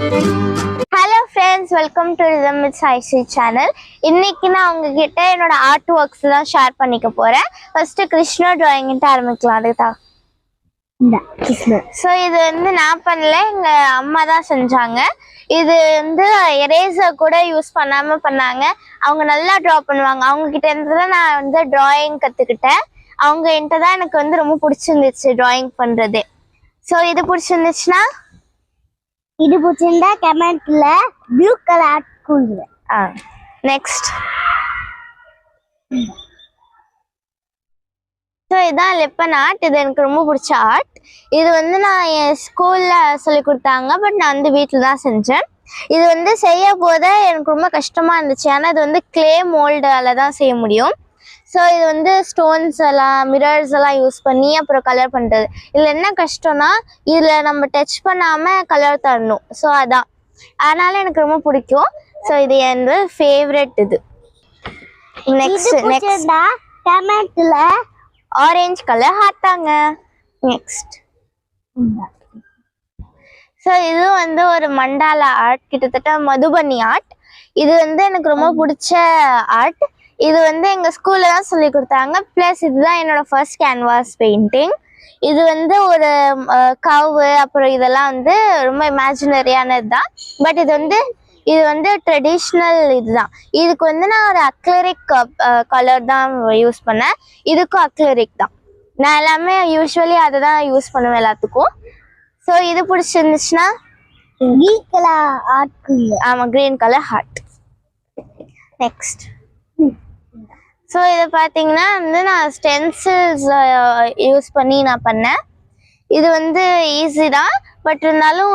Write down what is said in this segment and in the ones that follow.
Hello friends, welcome to Rhythm with Saisi channel. இன்னைக்கு நான் உங்ககிட்ட என்னோட ஆர்ட் ஒர்க்ஸ் தான் ஷேர் பண்ணிக்க போறேன். ஃபர்ஸ்ட் கிருஷ்ணா டிராயிங் கிட்ட ஆரம்பிக்கலாம். அதுதான் ஸோ இது வந்து நான் பண்ணல, எங்க அம்மா தான் செஞ்சாங்க. இது வந்து எரேசர் கூட யூஸ் பண்ணாம பண்ணாங்க. அவங்க நல்லா ட்ரா பண்ணுவாங்க. அவங்க கிட்ட இருந்து தான் நான் வந்து டிராயிங் கத்துக்கிட்டேன். அவங்க என்கிட்ட தான் எனக்கு வந்து ரொம்ப பிடிச்சிருந்துச்சு டிராயிங் பண்றது. ஸோ இது பிடிச்சிருந்துச்சுன்னா இது பிடிச்சிருந்தா கமெண்ட்ல ப்ளூ கலர் ஆர்ட் கொடுங்க. நெக்ஸ்ட் ஸோ இதான் லெப்பன் ஆர்ட். இது எனக்கு ரொம்ப பிடிச்ச ஆர்ட். இது வந்து நான் என் ஸ்கூல்ல சொல்லி கொடுத்தாங்க, பட் நான் வந்து வீட்டில் தான் செஞ்சேன். இது வந்து செய்ய போது எனக்கு ரொம்ப கஷ்டமா இருந்துச்சு. ஏன்னா இது வந்து கிளே மோல்டால தான் செய்ய முடியும். ஸோ இது வந்து ஸ்டோன்ஸ் எல்லாம் மிரர்ஸ் எல்லாம் யூஸ் பண்ணி அப்புறம் கலர் பண்ணுறது. இதில் என்ன கஷ்டம்னா இதில் நம்ம டச் பண்ணாமல் கலர் தரணும். ஸோ அதான், அதனால எனக்கு ரொம்ப பிடிக்கும். ஸோ இது என்னோட ஃபேவரட். இது நெக்ஸ்ட் கமெண்ட்ல ஆரஞ்சு கலர் ஹார்ட்டாங்க. நெக்ஸ்ட் ஸோ இது வந்து ஒரு மண்டாலா ஆர்ட், கிட்டத்தட்ட மதுபனி ஆர்ட். இது வந்து எனக்கு ரொம்ப பிடிச்ச ஆர்ட். இது வந்து எங்கள் ஸ்கூலில் தான் சொல்லி கொடுத்தாங்க. ப்ளஸ் இதுதான் என்னோட ஃபர்ஸ்ட் கேன்வாஸ் பெயிண்டிங். இது வந்து ஒரு கவு அப்புறம் இதெல்லாம் வந்து ரொம்ப இமேஜினரியானது தான். பட் இது வந்து ட்ரெடிஷ்னல் இதுதான். இதுக்கு வந்து நான் ஒரு அக்லரிக் கலர் தான் யூஸ் பண்ணேன். இதுக்கும் அக்லரிக் தான். நான் எல்லாமே யூஸ்வலி அதை தான் யூஸ் பண்ணுவேன் எல்லாத்துக்கும். ஸோ இது பிடிச்சிருந்துச்சுன்னா கிரீன் கலர் ஆர்ட். ஆமாம், green colour heart. Next so இதை பார்த்தீங்கன்னா வந்து நான் ஸ்டென்சில்ஸ் யூஸ் பண்ணி நான் பண்ணேன். இது வந்து ஈஸி தான், பட் இருந்தாலும்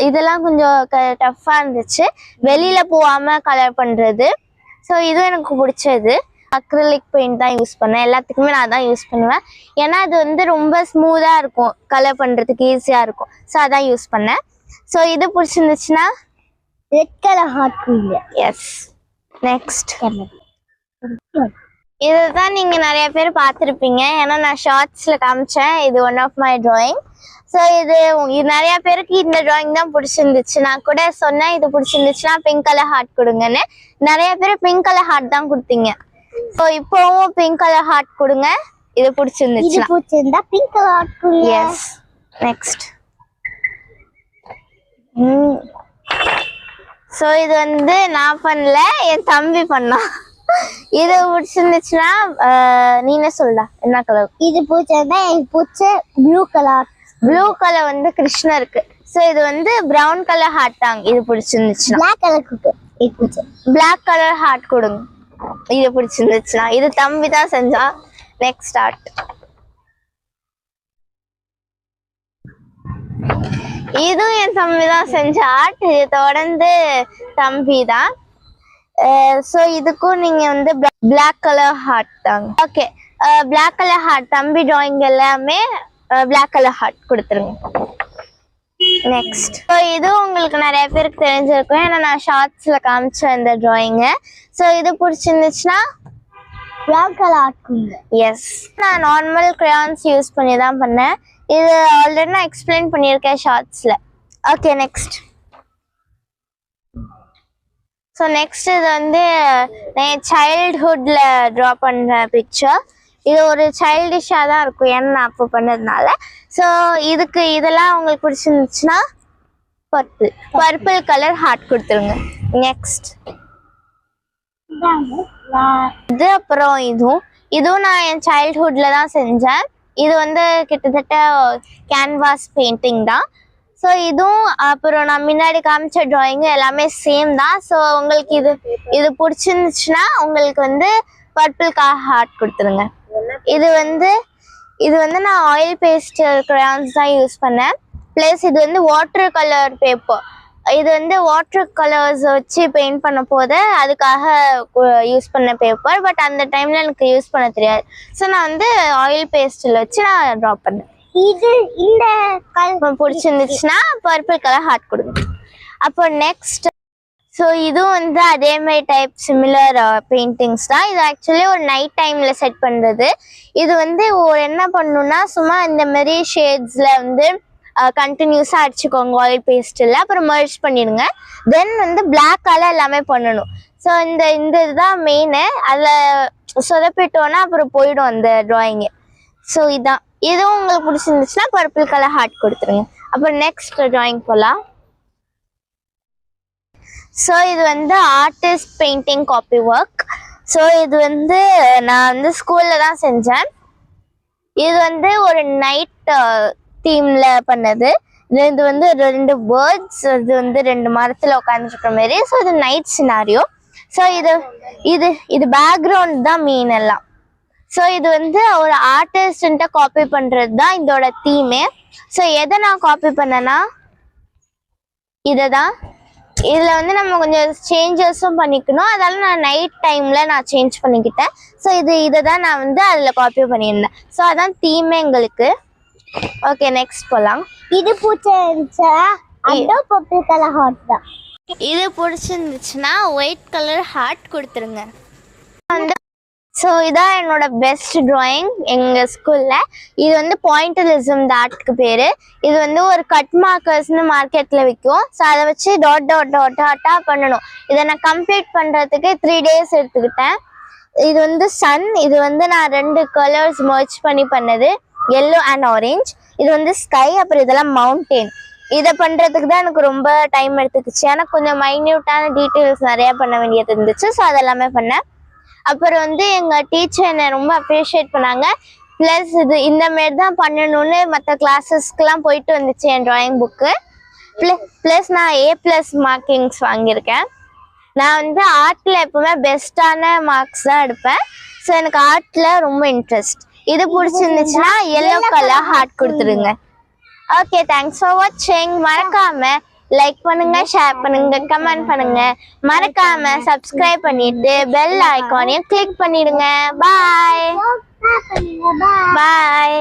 இதெல்லாம் கொஞ்சம் டஃப்பாக இருந்துச்சு, வெளியில் போகாமல் கலர் பண்ணுறது. ஸோ இதுவும் எனக்கு பிடிச்சது. அக்ரிலிக் பெயிண்ட் தான் யூஸ் பண்ணேன். எல்லாத்துக்குமே நான் தான் யூஸ் பண்ணுவேன். ஏன்னா அது வந்து ரொம்ப ஸ்மூத்தாக இருக்கும், கலர் பண்ணுறதுக்கு ஈஸியாக இருக்கும். ஸோ அதான் யூஸ் பண்ணேன். ஸோ இது பிடிச்சிருந்துச்சுன்னா red colour heart. Yes. Next இதுதான் நீங்க நிறைய பேர் பார்த்துருப்பீங்க, ஏன்னா நான் ஷார்ட்ஸ்ல காமிச்சேன். இது one of my drawing. So இது நிறைய பேருக்கு இந்த டிராயிங் தான் பிடிச்சிருந்துச்சு. நான் கூட சொன்னேன் இது பிடிச்சிருந்துச்சுன்னா பிங்க் கலர் ஹார்ட் கொடுங்கன்னு. நிறைய பேர் பிங்க் கலர் ஹார்ட் தான் கொடுத்தீங்க. ஸோ இப்போவும் பிங்க் கலர் ஹார்ட் கொடுங்க. இது பிடிச்சிருந்துச்சுன்னா பிங்க் கலர் ஹார்ட் கொடுங்க. எஸ். நெக்ஸ்ட் ஸோ இது வந்து நான் பண்ணல, என் தம்பி பண்ணான். இது பிடிச்சிருந்துச்சுன்னா நீ என்ன சொல்ல, என்ன கலர்? இது பிடிச்சிருந்தா எனக்கு பிடிச்ச ப்ளூ கலர். ப்ளூ கலர் வந்து கிருஷ்ணருக்கு. ஸோ இது வந்து ப்ரௌன் கலர் ஹார்ட் தாங்க. இது பிடிச்சிருந்துச்சுன்னா black colour black colour heart கொடுங்க. இது பிடிச்சிருந்துச்சுன்னா இது தம்பி தான் செஞ்சா. நெக்ஸ்ட் ஆர்ட் இதுவும் என் தம்பி தான் செஞ்ச ஆர்ட். இது தொடர்ந்து தம்பி தான். ஸோ இதுக்கும் நீங்க வந்து பிளாக் கலர் ஹார்ட் தாங்க. ஓகே, பிளாக் கலர் ஹார்ட் தம்பி டிராயிங் எல்லாமே பிளாக் கலர் ஹார்ட் கொடுத்துருங்க. நெக்ஸ்ட் ஸோ இதுவும் உங்களுக்கு நிறைய பேருக்கு தெரிஞ்சிருக்கும், ஏன்னா நான் ஷார்ட்ஸ்ல காமிச்சேன் இந்த டிராயிங்க. ஸோ இது பிடிச்சிருந்துச்சுன்னா ப்ரௌன் கலர் ஹார்ட். எஸ். நான் நார்மல் கிரையான்ஸ் யூஸ் பண்ணி தான் பண்ணேன். இது ஆல்ரெடி நான் எக்ஸ்பிளைன் பண்ணியிருக்கேன் ஷார்ட்ஸ்ல. ஓகே, நெக்ஸ்ட் ஸோ நெக்ஸ்ட் இது வந்து நான் சைல்ட்ஹுட்ல ட்ரா பண்ணுற பிக்சர். இது ஒரு சைல்டிஷாக தான் இருக்கும், ஏன்னா நான் அப்போ பண்ணதுனால. ஸோ இதெல்லாம் உங்களுக்கு பிடிச்சிருந்துச்சுன்னா பர்பிள் கலர் ஹார்ட் கொடுத்துருங்க. நெக்ஸ்ட் இது அப்புறம் இதுவும் நான் என் சைல்ட்ஹுட்ல தான் செஞ்சேன். இது வந்து கிட்டத்தட்ட கேன்வாஸ் பெயிண்டிங் தான். ஸோ இதுவும் அப்புறம் நான் முன்னாடி காமிச்ச டிராயிங்கு எல்லாமே சேம் தான். ஸோ உங்களுக்கு இது பிடிச்சிருந்துச்சுன்னா உங்களுக்கு வந்து பர்பிள் கலர் ஹார்ட் கொடுத்துருங்க. இது வந்து நான் ஆயில் பேஸ்டல் கிரையான்ஸ் தான் யூஸ் பண்ணேன். ப்ளஸ் இது வந்து வாட்டர் கலர் பேப்பர். இது வந்து வாட்டர் கலர்ஸ் வச்சு பெயிண்ட் பண்ண போது அதுக்காக யூஸ் பண்ண பேப்பர். பட் அந்த டைம்ல எனக்கு யூஸ் பண்ண தெரியாது. ஸோ நான் வந்து ஆயில் பேஸ்டில் வச்சு நான் ட்ரா பண்ணேன். இது இந்த கலர் பிடிச்சிருந்துச்சுன்னா பர்பிள் கலர் ஹார்ட் கொடுங்க. அப்போ நெக்ஸ்ட் ஸோ இதுவும் வந்து அதே மாதிரி டைப் சிமிலர் பெயிண்டிங்ஸ் தான். இது ஆக்சுவலி ஒரு நைட் டைம்ல செட் பண்றது. இது வந்து என்ன பண்ணணும்னா சும்மா இந்த மாதிரி ஷேட்ஸ்ல வந்து கண்டினியூஸாக அடிச்சுக்கோங்க ஆயில் பேஸ்ட்டில். அப்புறம் மர்ஜ் பண்ணிடுங்க. தென் வந்து பிளாக்கால எல்லாமே பண்ணணும். ஸோ இந்த இதுதான் மெயினு. அதில் சொதப்பிட்டோன்னா அப்புறம் போயிடும் அந்த ட்ராயிங்கு. ஸோ இதான். இதுவும் உங்களுக்கு பிடிச்சிருந்துச்சுன்னா பர்பிள் கலர் ஹார்ட் கொடுத்துருங்க. அப்புறம் நெக்ஸ்ட் ட்ராயிங் போகலாம். ஸோ இது வந்து artist painting copy work. So இது வந்து நான் வந்து ஸ்கூலில் தான் செஞ்சேன். இது வந்து ஒரு நைட் தீம்ல பண்ணது. இது வந்து 2 பேர்ட்ஸ், இது வந்து 2 மரத்தில் உட்காந்துருக்க மாதிரி. ஸோ இது நைட் சினாரியோ. ஸோ இது பேக்ரவுண்ட் தான் மீன் எல்லாம். ஸோ இது வந்து ஒரு ஆர்டிஸ்ட்ன்ட்ட காப்பி பண்ணுறது தான் இதோட தீமே. ஸோ எதை நான் காப்பி பண்ணேன்னா இதை தான். இதில் வந்து நம்ம கொஞ்சம் சேஞ்சஸும் பண்ணிக்கணும். அதால நான் நைட் டைமில் நான் சேஞ்ச் பண்ணிக்கிட்டேன். ஸோ இதை தான் நான் வந்து அதில் காப்பி பண்ணியிருந்தேன். ஸோ அதான் தீமே எங்களுக்கு. ஓகே, நெக்ஸ்ட் போகலாம். இது பிடிச்சிருந்துச்சா? அதுவும் பர்பிள் கலர் ஹார்ட் தான். இது பிடிச்சிருந்துச்சுன்னா ஒயிட் கலர் ஹார்ட் கொடுத்துருங்க. வந்து ஸோ இதான் என்னோட பெஸ்ட் ட்ராயிங் எங்கள் ஸ்கூலில். இது வந்து பாயிண்டலிசம் இந்த ஆர்ட்டுக்கு பேர். இது வந்து ஒரு கட் மார்க்கர்ஸ்னு மார்க்கெட்டில் விற்கும். ஸோ அதை வச்சு டாட்டாக பண்ணணும். இதை நான் கம்ப்ளீட் பண்ணுறதுக்கு 3 days எடுத்துக்கிட்டேன். இது வந்து சன். இது வந்து நான் 2 கலர்ஸ் மர்ச் பண்ணி பண்ணது, yellow and orange. இது வந்து ஸ்கை. அப்புறம் இதெல்லாம் மவுண்டெயின். இதை பண்ணுறதுக்கு தான் எனக்கு ரொம்ப டைம் எடுத்துக்கிச்சு. எனக்கு கொஞ்சம் மைன்யூட்டான டீட்டெயில்ஸ் நிறையா பண்ண வேண்டியது இருந்துச்சு. ஸோ அதெல்லாமே பண்ணேன். அப்புறம் வந்து எங்கள் டீச்சர் என்னை ரொம்ப அப்ரிஷியேட் பண்ணாங்க. ப்ளஸ் இந்த மாரி தான் பண்ணணும்னு மற்ற கிளாஸஸ்க்கெலாம் போயிட்டு வந்துச்சு என் ட்ராயிங் புக்கு. ப்ளஸ் நான் A+ மார்க்கிங்ஸ் வாங்கியிருக்கேன். நான் வந்து ஆர்ட்டில் எப்போவுமே பெஸ்ட்டான மார்க்ஸ் தான் எடுப்பேன். ஸோ எனக்கு ஆர்ட்டில் ரொம்ப இன்ட்ரெஸ்ட். இது பிடிச்சிருந்துச்சுன்னா yellow கலர் ஹார்ட் கொடுத்துருங்க. ஓகே, தேங்க்ஸ் ஃபார் வாட்சிங். மறக்காம லைக் பண்ணுங்க, ஷேர் பண்ணுங்க, கமெண்ட் பண்ணுங்க. மறக்காம சப்ஸ்கிரைப் பண்ணிட்டு பெல் ஐகானையும் கிளிக் பண்ணிடுங்க. பாய். பாய். பாய்.